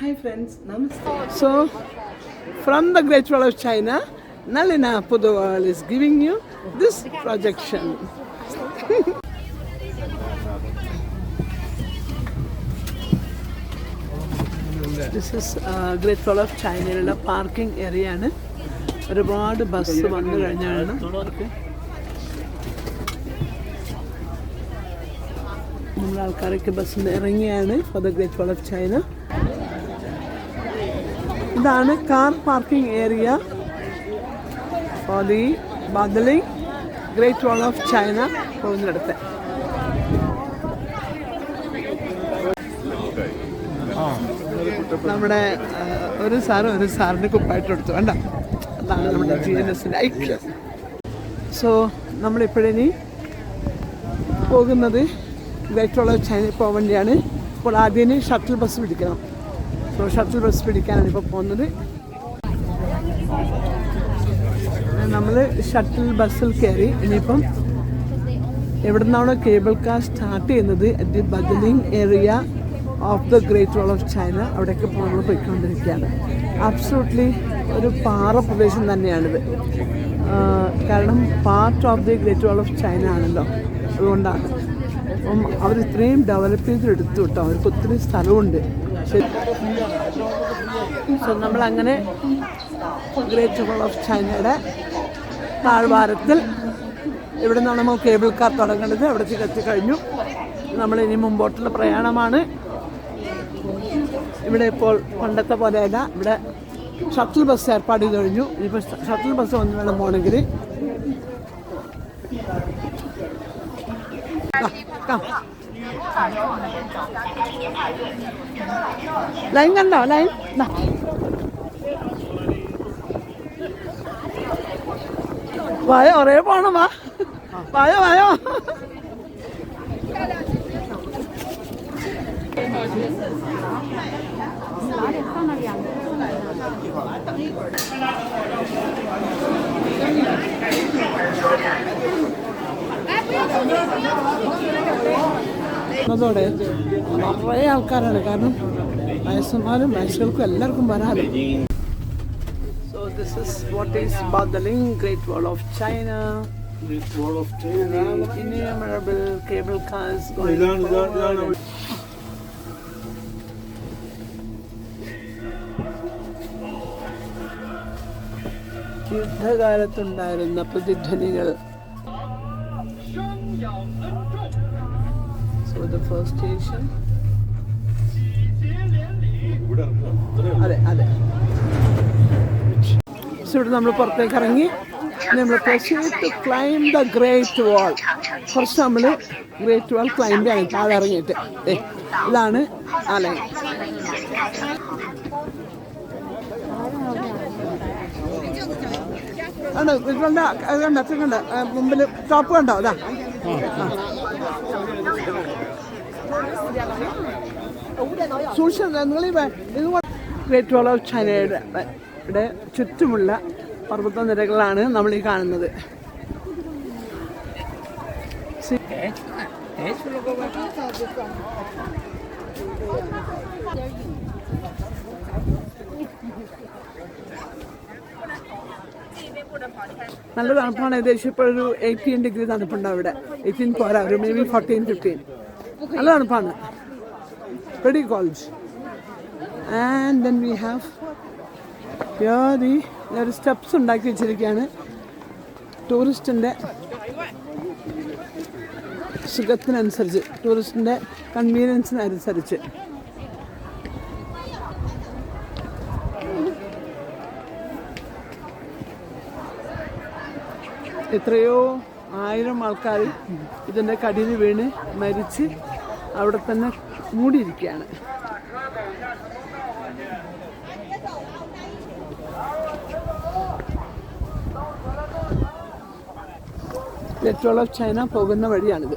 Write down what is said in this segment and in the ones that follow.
Hi friends, Namaste. So, from the Great Wall of China, Nalina Pudowal is giving you this projection. This is Great Wall of China parking area. ഒരുപാട് bus വന്നു കഴിഞ്ഞാണ് നമ്മുടെ ആൾക്കാരൊക്കെ ബസ്സിൽ നിന്ന് ഇറങ്ങിയാണ് for the Great Wall of China. ഇതാണ് car parking area for the Badaling Great Wall of China പോകുന്നിടത്ത്. നമ്മുടെ ഒരു സാറിന് കുപ്പായിട്ട് കൊടുത്തു വേണ്ട. അതാണ് നമ്മുടെ GNSൻ്റെ ഐക്യം. സോ നമ്മളിപ്പോഴിനി പോകുന്നത് ഗ്രേറ്റ് വാൾ ഓഫ് ചൈനയിൽ പോകാൻ വേണ്ടിയാണ്. അപ്പോൾ ആദ്യം ഷട്ടിൽ ബസ് പിടിക്കണം. സോ ഷട്ടിൽ ബസ് പിടിക്കാനാണ് ഇപ്പോൾ പോകുന്നത്. നമ്മൾ ഷട്ടിൽ ബസ്സിൽ കയറി. ഇനിയിപ്പം എവിടെ നിന്നാണോ കേബിൾ കാർ സ്റ്റാർട്ട് ചെയ്യുന്നത് at the Badaling area of the Great Wall of China, അവിടേക്ക് നമ്മൾ പോയിക്കൊണ്ടിരിക്കുകയാണ്. അബ്സല്യൂട്ട്ലി ഒരു പാറ പ്രദേശം തന്നെയാണിത്. കാരണം part of the Great Wall of China ആണല്ലോ, അതുകൊണ്ടാണ്. അപ്പം അവർ ഇത്രയും ഡെവലപ്പ് ചെയ്തെടുത്തു കേട്ടോ. അവർക്ക് ഒത്തിരി സ്ഥലമുണ്ട്. സോ നമ്മളങ്ങനെ ഗ്രേറ്റ് വാൾ ഓഫ് ചൈനയുടെ താഴ്വാരത്തിൽ ഇവിടെ നിന്നാണ് നമ്മൾ കേബിൾ കാർ തുടങ്ങേണ്ടത്. അവിടത്തേക്ക് എത്തിക്കഴിഞ്ഞു. നമ്മളിനി മുമ്പോട്ടുള്ള പ്രയാണമാണ്. ഇവിടെ ഇപ്പോൾ പണ്ടത്തെ പോലെയല്ല, ഇവിടെ ഷട്ടിൽ ബസ് ഏർപ്പാട് ചെയ്ത് കഴിഞ്ഞു. ഇനിയിപ്പോൾ ഷട്ടിൽ ബസ് ഒന്ന് വേണം പോകണമെങ്കിൽ. ലൈൻ കണ്ടോ? ലൈൻ വായോ, ഒരേ പോണം. വായോ വായോ. അതോടെ നിറയെ ആൾക്കാരാണ്. കാരണം വയസ്സന്മാരും വയസ്സുകൾക്കും എല്ലാവർക്കും വരാതെ. So this is what is Badaling Great Wall of China. Great Wall of China. Innumerable cable cars going forward. യുദ്ധകാലത്തുണ്ടായിരുന്ന പ്രതിധ്വനികൾ. So the first station. അതെ അതെ. സോ ഇവിടെ നമ്മൾ പുറത്തേക്ക് ഇറങ്ങി. നമ്മൾ ടു ക്ലൈംബ് ദ ഗ്രേറ്റ് വാൾ. കുറച്ച് നമ്മൾ ഗ്രേറ്റ് വാൾ ക്ലൈംബ് ചെയ്യാൻ താഴെ ഇറങ്ങിയിട്ട് ഇതാണ് ആ ലൈൻ. കണ്ട മുമ്പിൽ ടോപ്പ് കണ്ടോ? അതാ സൂക്ഷിച്ച നിങ്ങൾ ഗ്രേറ്റ് വാൾ ഓഫ് ചൈനയുടെ ചുറ്റുമുള്ള പർവ്വത നിരകളാണ് നമ്മൾ ഈ കാണുന്നത്. നല്ല തണുപ്പാണ്. ഏകദേശം ഇപ്പോൾ ഒരു 18 ഡിഗ്രി തണുപ്പുണ്ടാവും ഇവിടെ. 18 പോരാ, ഒരു മേ ബി 14-15. നല്ല തണുപ്പാണ്. Very called. And then we have ഒരു സ്റ്റെപ്സ് ഉണ്ടാക്കി വെച്ചിരിക്കുകയാണ് ടൂറിസ്റ്റിൻ്റെ സുഖത്തിനനുസരിച്ച്, ടൂറിസ്റ്റിൻ്റെ കൺവീനിയൻസിനനുസരിച്ച്. എത്രയോ 1000 ആൾക്കാർ ഇതിൻ്റെ കടിയിൽ വീണ് മരിച്ച് അവിടെ തന്നെ മൂടിയിരിക്കുകയാണ്. ഗ്രേറ്റ് വാൾ ഓഫ് ചൈന പോകുന്ന വഴിയാണിത്.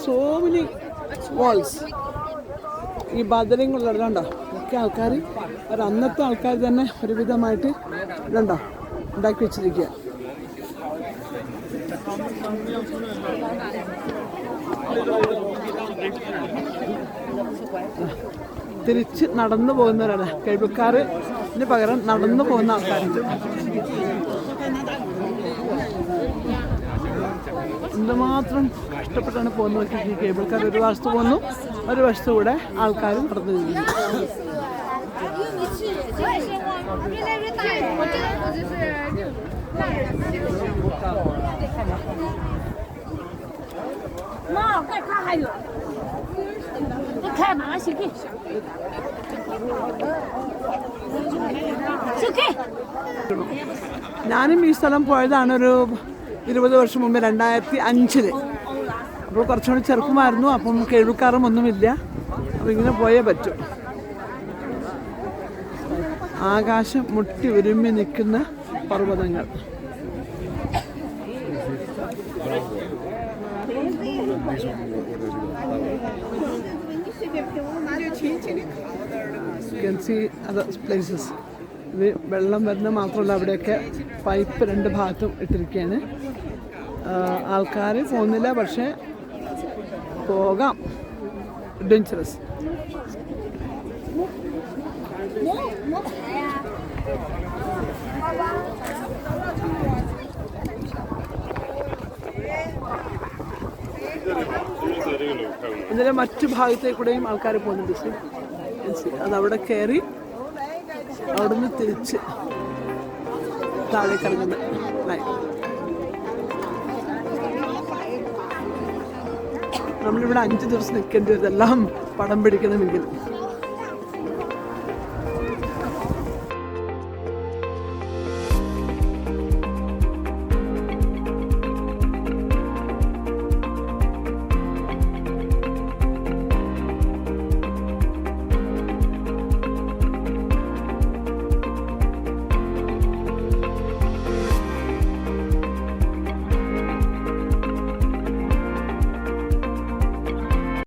So many walls. ഈ ബദലിംഗ് ഉള്ളതുണ്ടോ ഒക്കെ ആൾക്കാർ, ഒരു അന്നത്തെ ആൾക്കാർ തന്നെ ഒരുവിധമായിട്ട് ഇതുണ്ടോ ഉണ്ടാക്കി വെച്ചിരിക്കുക. തിരിച്ച് നടന്നു പോകുന്നവരാണ്. കേബിൾ കാറിന് പകരം നടന്നു പോകുന്ന ആൾക്കാരുണ്ട്. എന്തുമാത്രം കഷ്ടപ്പെട്ടാണ് പോകുന്നത്. ഈ കേബിൾ കാർ ഒരു വശത്ത് പോകുന്നു, ഒരു വശത്ത് കൂടെ ആൾക്കാർ നടന്നു പോകുന്നു. ഞാനും ഈ സ്ഥലം പോയതാണ് ഒരു 20 വർഷം മുമ്പ്, 2005. അപ്പോൾ കുറച്ചുകൂടി ചെറുപ്പമായിരുന്നു. അപ്പം കേൾവിക്കാരും ഒന്നുമില്ല. അപ്പം ഇങ്ങനെ പോയേ പറ്റും. ആകാശം മുട്ടി ഒരുമ്മി നിൽക്കുന്ന പർവ്വതങ്ങൾ. You can see other places. ഇത് വെള്ളം വരുന്ന മാത്രമല്ല, അവിടെയൊക്കെ പൈപ്പ് 2 ഭാഗത്തും ഇട്ടിരിക്കുകയാണ്. ആൾക്കാർ പോകുന്നില്ല, പക്ഷേ പോകാം. അഡ്വഞ്ചറസ്. ഇതിലെ മറ്റു ഭാഗത്തേക്കൂടെയും ആൾക്കാർ പോകുന്നുണ്ട്. അതവിടെ കയറി അവിടുന്ന് തിരിച്ച് താഴേക്ക് ഇറങ്ങുന്നത്. നമ്മളിവിടെ 5 ദിവസം നിൽക്കേണ്ടി വരും ഇതെല്ലാം പടം പിടിക്കണമെങ്കിൽ.